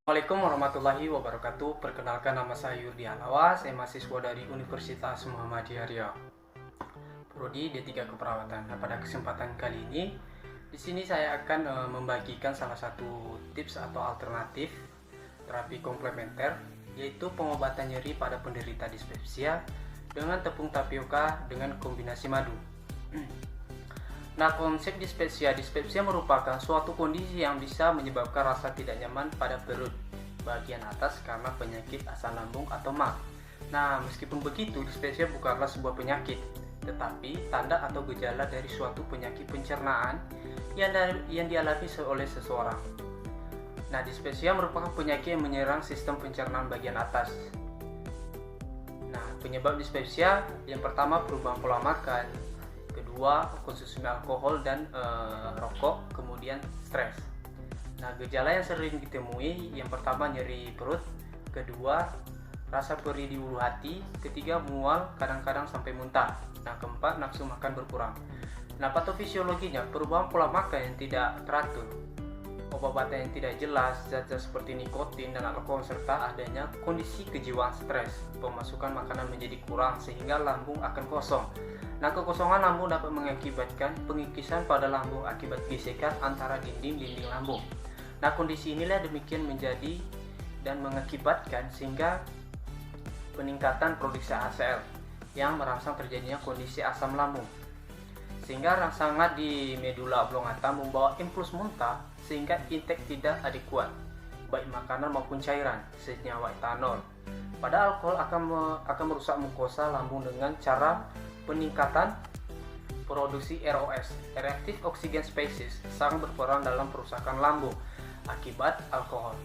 Assalamualaikum warahmatullahi wabarakatuh. Perkenalkan, nama saya Yurdi Halawa. Saya mahasiswa dari Universitas Muhammadiyah Riau, Prodi D3 Keperawatan. Nah, pada kesempatan kali ini, di sini saya akan membagikan salah satu tips atau alternatif terapi komplementer, yaitu pengobatan nyeri pada penderita dispepsia dengan tepung tapioka dengan kombinasi madu. Nah, konsep dispepsia merupakan suatu kondisi yang bisa menyebabkan rasa tidak nyaman pada perut bagian atas karena penyakit asam lambung atau MA. Nah, meskipun begitu, dispepsia bukanlah sebuah penyakit, tetapi tanda atau gejala dari suatu penyakit pencernaan yang dialami oleh seseorang. Nah, dispepsia merupakan penyakit yang menyerang sistem pencernaan bagian atas. Nah, penyebab dispepsia yang pertama perubahan pola makan, kedua konsumsi alkohol dan rokok, kemudian stres. Nah, gejala yang sering ditemui yang pertama nyeri perut, kedua rasa perih di ulu hati, ketiga mual, kadang-kadang sampai muntah. Nah, keempat nafsu makan berkurang. Nah, patofisiologinya perubahan pola makan yang tidak teratur, obat-obatan yang tidak jelas, zat-zat seperti nikotin dan alkohol, serta adanya kondisi kejiwaan stres. Pemasukan makanan menjadi kurang sehingga lambung akan kosong. Nah, kekosongan lambung dapat mengakibatkan pengikisan pada lambung akibat gesekan antara dinding-dinding lambung. Nah, kondisi inilah demikian menjadi dan mengakibatkan sehingga peningkatan produksi HCl yang merangsang terjadinya kondisi asam lambung, sehingga rangsangan di medula oblongata membawa impuls muntah sehingga intake tidak adekuat baik makanan maupun cairan senyawa etanol. Pada alkohol akan merusak mukosa lambung dengan cara peningkatan produksi ROS, reactive oxygen species, sangat berperan dalam perusakan lambung akibat alkohol.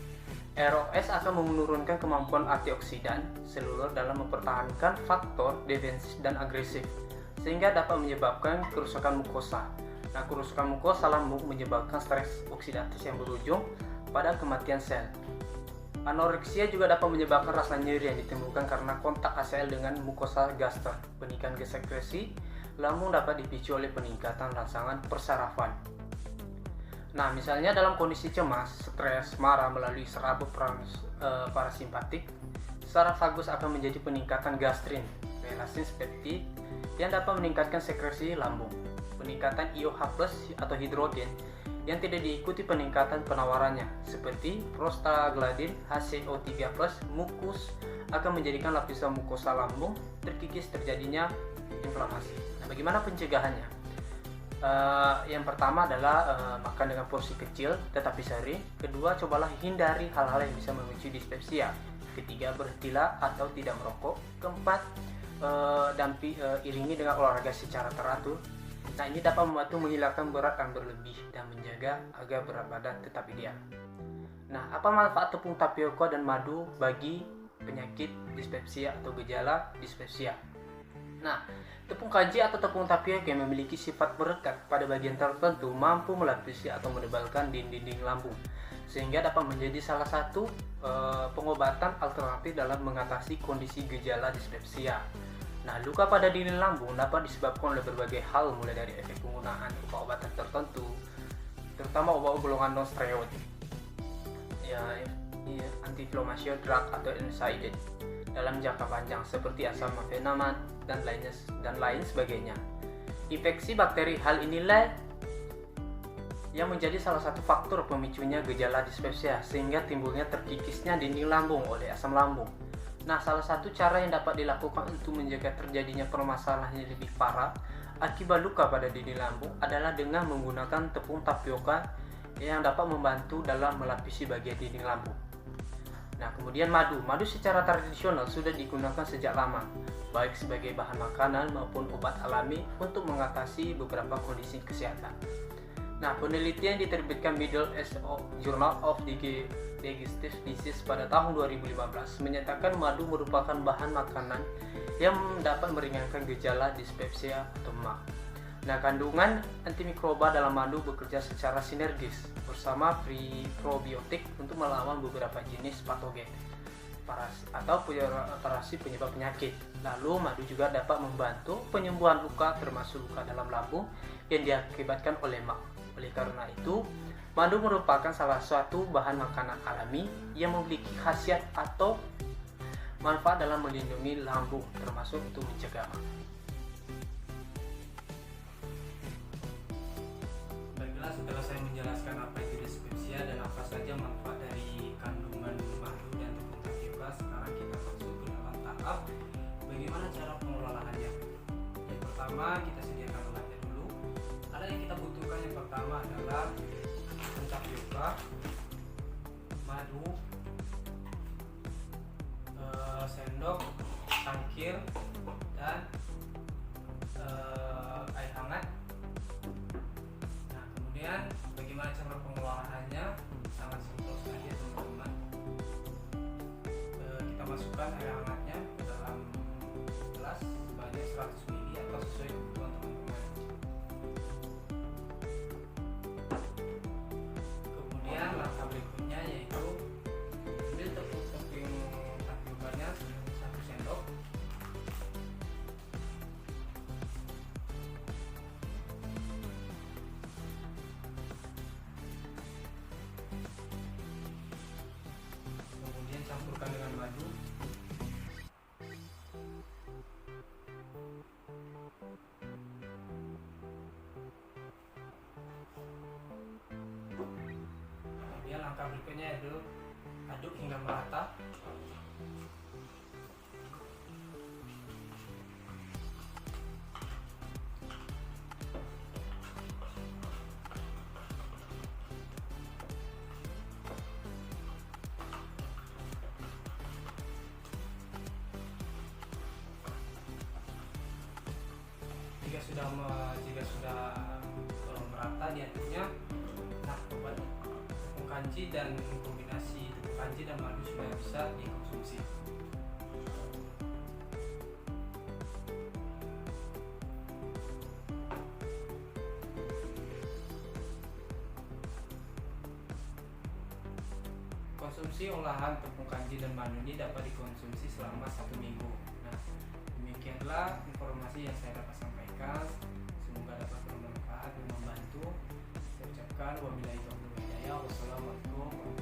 ROS akan menurunkan kemampuan antioksidan selulur dalam mempertahankan faktor defensif dan agresif, sehingga dapat menyebabkan kerusakan mukosa. Nah, kerusakan mukosa lambung menyebabkan stres oksidatif yang berujung pada kematian sel. Anoreksia juga dapat menyebabkan rasa nyeri yang ditimbulkan karena kontak HCl dengan mukosa gaster. Peningkatan sekresi lambung dapat dipicu oleh peningkatan rangsangan persarafan. Nah, misalnya dalam kondisi cemas, stres, marah melalui serabut parasimpatik, secara vagus akan menjadi peningkatan gastrin, relasin peptid yang dapat meningkatkan sekresi lambung. Peningkatan IOH+ atau hidrogen yang tidak diikuti peningkatan penawarannya seperti prostaglandin HCO3+, mukus akan menjadikan lapisan mukosa lambung terkikis, terjadinya inflamasi. Nah, bagaimana pencegahannya? Yang pertama adalah makan dengan porsi kecil tetapi sering. Kedua, cobalah hindari hal-hal yang bisa memicu dispepsia. Ketiga, berhentilah atau tidak merokok. Keempat, iringi dengan olahraga secara teratur. Nah, ini dapat membantu menghilangkan berat yang berlebih dan menjaga agar berat badan tetap ideal. Nah, apa manfaat tepung tapioka dan madu bagi penyakit dispepsia atau gejala dispepsia? Nah, tepung kanji atau tepung tapioka yang memiliki sifat perekat pada bagian tertentu mampu melapisi atau menebalkan dinding lambung, sehingga dapat menjadi salah satu pengobatan alternatif dalam mengatasi kondisi gejala dispepsia. Nah, luka pada dinding lambung dapat disebabkan oleh berbagai hal, mulai dari efek penggunaan obat-obatan tertentu, terutama obat golongan non-steroid, anti-inflammation drug atau NSAID dalam jangka panjang seperti asam mefenamat dan lain sebagainya. Infeksi bakteri, hal inilah yang menjadi salah satu faktor pemicunya gejala dispepsia, sehingga timbulnya terkikisnya dinding lambung oleh asam lambung. Nah, salah satu cara yang dapat dilakukan untuk menjaga terjadinya permasalahan yang lebih parah akibat luka pada dinding lambung adalah dengan menggunakan tepung tapioka yang dapat membantu dalam melapisi bagian dinding lambung. Nah, kemudian madu. Madu secara tradisional sudah digunakan sejak lama, baik sebagai bahan makanan maupun obat alami untuk mengatasi beberapa kondisi kesehatan. Nah, penelitian diterbitkan Middle East Journal of Digestive Disease pada tahun 2015 menyatakan madu merupakan bahan makanan yang dapat meringankan gejala dispepsia atau MA. Nah, kandungan antimikroba dalam madu bekerja secara sinergis bersama probiotik untuk melawan beberapa jenis patogen parasit penyebab penyakit. Lalu, madu juga dapat membantu penyembuhan luka, termasuk luka dalam lambung yang diakibatkan oleh MA. Oleh karena itu, Madu merupakan salah satu bahan makanan alami yang memiliki khasiat atau manfaat dalam melindungi lambung, termasuk untuk mencegah mah. Baiklah, setelah saya menjelaskan apa itu dispepsia dan apa saja manfaat dari kandungan madu dan tepung tapioka, sekarang kita masuk ke dalam tahap bagaimana cara pengelolaannya. Yang pertama, kita sediakan alatnya dulu. Alat yang kita butuhkan yang pertama adalah tepung tapioka, madu, sendok, cangkir, dan air hangat. Nah, kemudian bagaimana cara pengelolaannya? Sangat simpel saja teman-teman. Kita masukkan air hangatnya ke dalam gelas sebanyak 100 ml atau sesuai kebutuhan teman-teman. Kemudian langkah berikutnya yaitu ambil tepung tapiokanya 1 sendok. Kemudian campurkan dengan madu. Kemudian langkah berikutnya yaitu aduk hingga merata. Jika sudah merata diaduknya, nah obat tepung kanji dan kombinasi tepung kanji dan madu sudah bisa dikonsumsi. Konsumsi olahan tepung kanji dan madu ini dapat dikonsumsi selama 1 minggu. Nah, demikianlah informasi yang saya dapat sampaikan. Semoga dapat bermanfaat dan membantu. Saya ucapkan wabillahi taufiq wal hidayah. Wassalamualaikum warahmatullahi wabarakatuh.